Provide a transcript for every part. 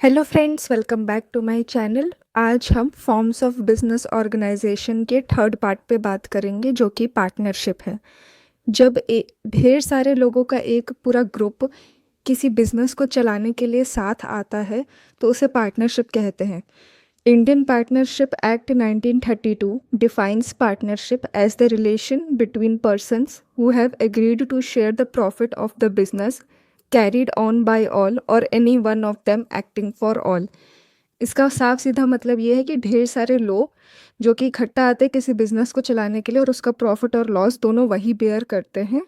Hello friends, welcome back to my channel. आज हम forms of business organisation के third part पे बात करेंगे, जो कि पार्टनरशिप है। जब ढेर सारे लोगों का एक पूरा ग्रुप किसी बिजनेस को चलाने के लिए साथ आता है तो उसे पार्टनरशिप कहते हैं। Indian partnership act 1932 defines partnership as the relation between persons who have agreed to share the profit of the business carried on by all और any one of them acting for all. इसका साफ सीधा मतलब ये है कि ढेर सारे लोग जो कि इकट्ठा आते हैं किसी बिजनेस को चलाने के लिए और उसका प्रॉफिट और लॉस दोनों वही बेयर करते हैं।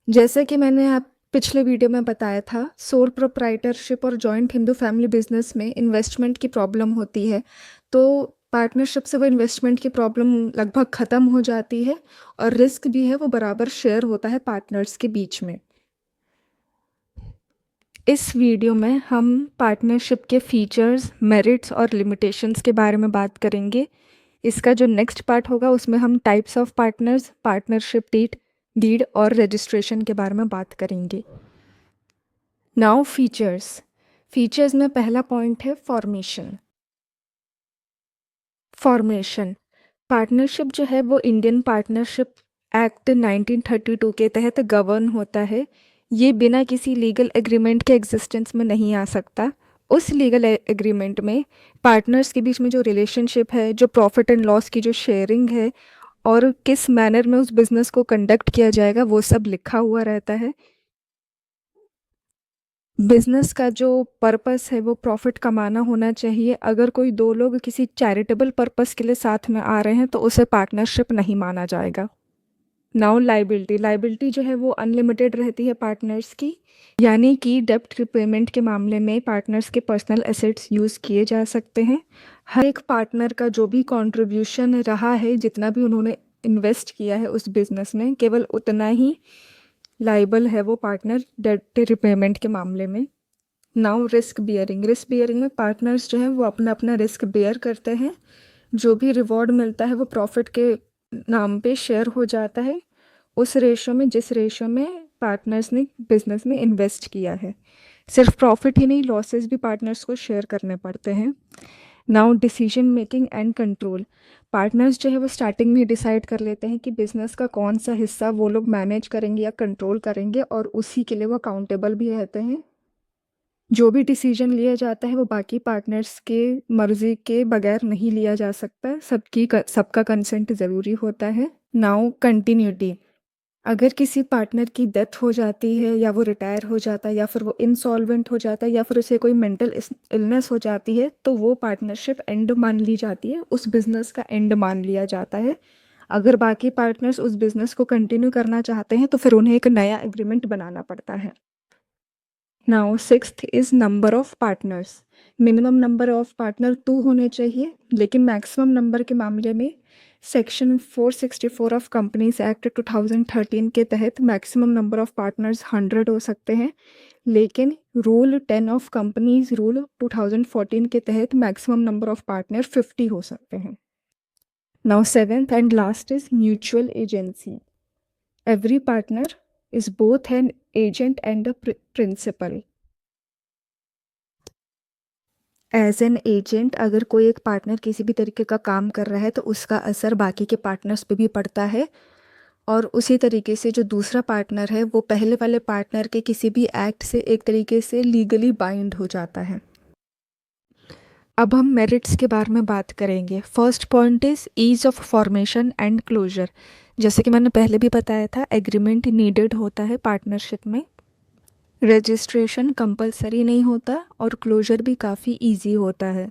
जैसे कि मैंने आप पिछले वीडियो में बताया था, सोल प्रोप्राइटरशिप और जॉइंट हिंदू फैमिली बिजनेस में इन्वेस्टमेंट की प्रॉब्लम होती है, तो पार्टनरशिप से वो इन्वेस्टमेंट की प्रॉब्लम लगभग ख़त्म हो जाती है और रिस्क भी है वो बराबर शेयर होता है पार्टनर्स के बीच में। इस वीडियो में हम पार्टनरशिप के फीचर्स, मेरिट्स और लिमिटेशंस के बारे में बात करेंगे। इसका जो नेक्स्ट पार्ट होगा उसमें हम types of partners, partnership deed और रजिस्ट्रेशन के बारे में बात करेंगे। नाउ फीचर्स में पहला पॉइंट है फॉर्मेशन। पार्टनरशिप जो है वो इंडियन पार्टनरशिप एक्ट 1932 के तहत गवर्न होता है। ये बिना किसी लीगल एग्रीमेंट के एग्जिस्टेंस में नहीं आ सकता। उस लीगल एग्रीमेंट में पार्टनर्स के बीच में जो रिलेशनशिप है, जो प्रॉफिट एंड लॉस की जो शेयरिंग है और किस मैनर में उस बिज़नेस को कंडक्ट किया जाएगा, वो सब लिखा हुआ रहता है। बिजनेस का जो पर्पस है वो प्रॉफिट कमाना होना चाहिए। अगर कोई दो लोग किसी चैरिटेबल पर्पस के लिए साथ में आ रहे हैं तो उसे पार्टनरशिप नहीं माना जाएगा। नाउ लाइबिलिटी जो है वो अनलिमिटेड रहती है पार्टनर्स की, यानी कि डेब्ट रिपेमेंट के मामले में पार्टनर्स के पर्सनल एसेट्स यूज़ किए जा सकते हैं। हर एक पार्टनर का जो भी कंट्रीब्यूशन रहा है, जितना भी उन्होंने इन्वेस्ट किया है उस बिजनेस में, केवल उतना ही लाइबल है वो पार्टनर डेट रिपेमेंट के मामले में। नाउ रिस्क बियरिंग में पार्टनर्स जो है वो अपना अपना रिस्क बेयर करते हैं। जो भी रिवॉर्ड मिलता है वो प्रॉफिट के नाम पे शेयर हो जाता है, उस रेशो में जिस रेशो में पार्टनर्स ने बिजनेस में इन्वेस्ट किया है। सिर्फ प्रॉफिट ही नहीं, लॉसेस भी पार्टनर्स को शेयर करने पड़ते हैं। Now decision making and control. Partners जो है वो स्टार्टिंग में डिसाइड कर लेते हैं कि बिजनेस का कौन सा हिस्सा वो लोग मैनेज करेंगे या कंट्रोल करेंगे, और उसी के लिए वो अकाउंटेबल भी रहते हैं। जो भी डिसीजन लिया जाता है वो बाकी पार्टनर्स के मर्जी के बगैर नहीं लिया जा सकता, सबका कंसेंट ज़रूरी होता है। Now continuity. अगर किसी पार्टनर की डेथ हो जाती है या वो रिटायर हो जाता है या फिर वो इंसॉल्वेंट हो जाता है या फिर उसे कोई मेंटल इलनेस हो जाती है तो वो पार्टनरशिप एंड मान ली जाती है, उस बिज़नेस का एंड मान लिया जाता है। अगर बाकी पार्टनर्स उस बिज़नेस को कंटिन्यू करना चाहते हैं तो फिर उन्हें एक नया एग्रीमेंट बनाना पड़ता है। Now sixth is number of partners. Minimum number of partner 2 होने चाहिए, लेकिन मैक्सिमम नंबर के मामले में सेक्शन 464 ऑफ कंपनीज एक्ट 2013 के तहत मैक्सिमम नंबर ऑफ पार्टनर्स 100 हो सकते हैं, लेकिन रूल 10 ऑफ कंपनीज रूल 2014 के तहत मैक्सिमम नंबर ऑफ पार्टनर 50 हो सकते हैं। Now seventh and last is mutual agency. Every partner is both an agent and a principal. As an agent, अगर कोई एक पार्टनर किसी भी तरीके का काम कर रहा है तो उसका असर बाकी के पार्टनर्स पे भी पड़ता है, और उसी तरीके से जो दूसरा पार्टनर है वो पहले वाले पार्टनर के किसी भी एक्ट से एक तरीके से लीगली बाइंड हो जाता है। अब हम मेरिट्स के बारे में बात करेंगे। First point is ease of formation and closure. जैसे कि मैंने पहले भी बताया था, एग्रीमेंट नीडेड होता है पार्टनरशिप में, रजिस्ट्रेशन कंपलसरी नहीं होता और क्लोजर भी काफ़ी इजी होता है।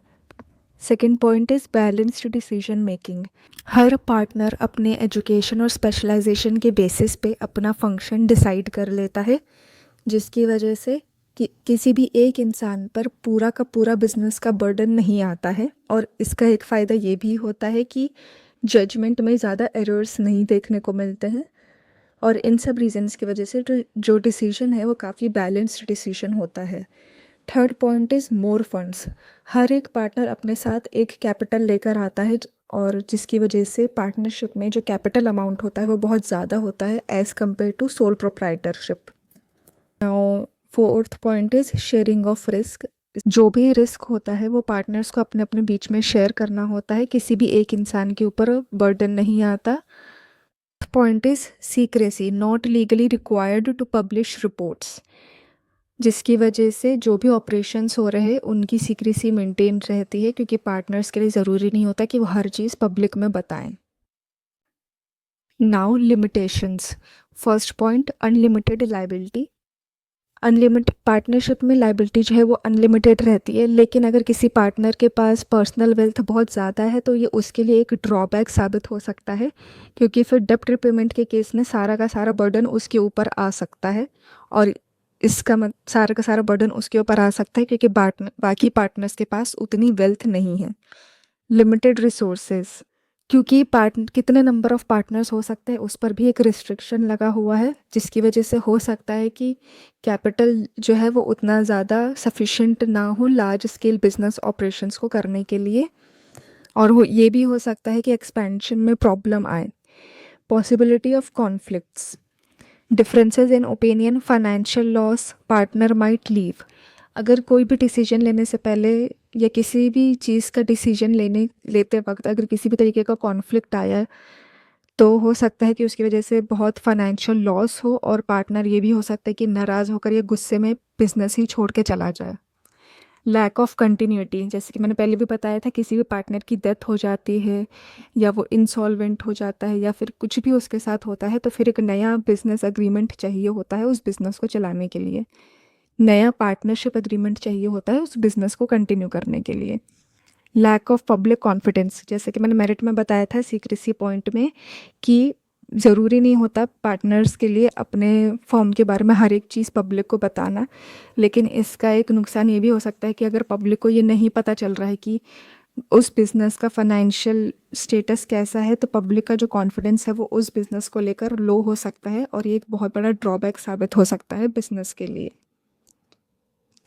Second point is balanced decision making. Her partner अपने एजुकेशन और स्पेशलाइजेशन के बेसिस पे अपना फंक्शन डिसाइड कर लेता है, जिसकी वजह से किसी भी एक इंसान पर पूरा का पूरा बिजनेस का बर्डन नहीं आता है। और इसका एक फ़ायदा ये भी होता है कि जजमेंट में ज़्यादा एरर्स नहीं देखने को मिलते हैं, और इन सब रीजंस की वजह से जो डिसीजन है वो काफ़ी बैलेंस्ड डिसीजन होता है। Third point is more funds. हर एक पार्टनर अपने साथ एक कैपिटल लेकर आता है, और जिसकी वजह से पार्टनरशिप में जो कैपिटल अमाउंट होता है वो बहुत ज़्यादा होता है as compare to sole proprietorship. Now fourth point is sharing of risk. जो भी रिस्क होता है वो पार्टनर्स को अपने अपने बीच में शेयर करना होता है, किसी भी एक इंसान के ऊपर बर्डन नहीं आता। Point is secrecy, not legally required to publish reports, जिसकी वजह से जो भी ऑपरेशंस हो रहे हैं उनकी सीक्रेसी मेंटेन रहती है, क्योंकि पार्टनर्स के लिए ज़रूरी नहीं होता कि वो हर चीज़ पब्लिक में बताएं। Now limitations. First point, unlimited liability. Unlimited partnership में लाइबिलिटी जो है वो अनलिमिटेड रहती है, लेकिन अगर किसी पार्टनर के पास पर्सनल वेल्थ बहुत ज़्यादा है तो ये उसके लिए एक ड्रॉबैक साबित हो सकता है, क्योंकि फिर डेब्ट रिपेमेंट के केस में सारा का सारा बर्डन उसके ऊपर आ सकता है, और इसका सारा का सारा बर्डन उसके ऊपर आ सकता है क्योंकि बाकी पार्टनर्स के पास उतनी वेल्थ नहीं है। लिमिटेड रिसोर्सेज, क्योंकि कितने नंबर ऑफ पार्टनर्स हो सकते हैं उस पर भी एक रिस्ट्रिक्शन लगा हुआ है, जिसकी वजह से हो सकता है कि कैपिटल जो है वो उतना ज़्यादा सफिशिएंट ना हो लार्ज स्केल बिजनेस ऑपरेशंस को करने के लिए, और ये भी हो सकता है कि एक्सपेंशन में प्रॉब्लम आए। Possibility of conflicts, differences in opinion, financial loss, partner might leave. अगर कोई भी डिसीजन लेने से पहले या किसी भी चीज़ का डिसीजन लेते वक्त अगर किसी भी तरीके का कॉन्फ्लिक्ट आया तो हो सकता है कि उसकी वजह से बहुत फाइनेंशियल लॉस हो, और पार्टनर ये भी हो सकता है कि नाराज़ होकर या गुस्से में बिजनेस ही छोड़ के चला जाए। लैक ऑफ कंटिन्यूटी, जैसे कि मैंने पहले भी बताया था, किसी भी पार्टनर की डेथ हो जाती है या वो इंसॉल्वेंट हो जाता है या फिर कुछ भी उसके साथ होता है तो फिर एक नया बिजनेस एग्रीमेंट चाहिए होता है उस बिज़नेस को चलाने के लिए, नया पार्टनरशिप एग्रीमेंट चाहिए होता है उस बिज़नेस को कंटिन्यू करने के लिए। लैक ऑफ पब्लिक कॉन्फिडेंस, जैसे कि मैंने मेरिट में बताया था सीक्रेसी पॉइंट में, कि ज़रूरी नहीं होता पार्टनर्स के लिए अपने फॉर्म के बारे में हर एक चीज़ पब्लिक को बताना, लेकिन इसका एक नुकसान ये भी हो सकता है कि अगर पब्लिक को ये नहीं पता चल रहा है कि उस बिज़नेस का फाइनेंशियल स्टेटस कैसा है, तो पब्लिक का जो कॉन्फिडेंस है वो उस बिज़नेस को लेकर लो हो सकता है, और ये एक बहुत बड़ा ड्रॉबैक साबित हो सकता है बिज़नेस के लिए।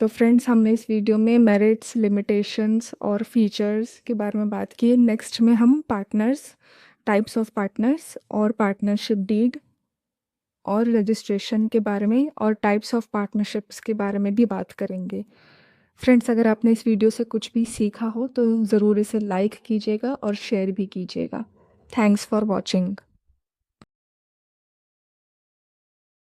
तो फ्रेंड्स, हमने इस वीडियो में मेरिट्स, लिमिटेशंस और फीचर्स के बारे में बात की। नेक्स्ट में हम पार्टनर्स, टाइप्स ऑफ पार्टनर्स और पार्टनरशिप डीड और रजिस्ट्रेशन के बारे में और टाइप्स ऑफ पार्टनरशिप्स के बारे में भी बात करेंगे। फ्रेंड्स, अगर आपने इस वीडियो से कुछ भी सीखा हो तो ज़रूर इसे लाइक कीजिएगा और शेयर भी कीजिएगा। Thanks for watching.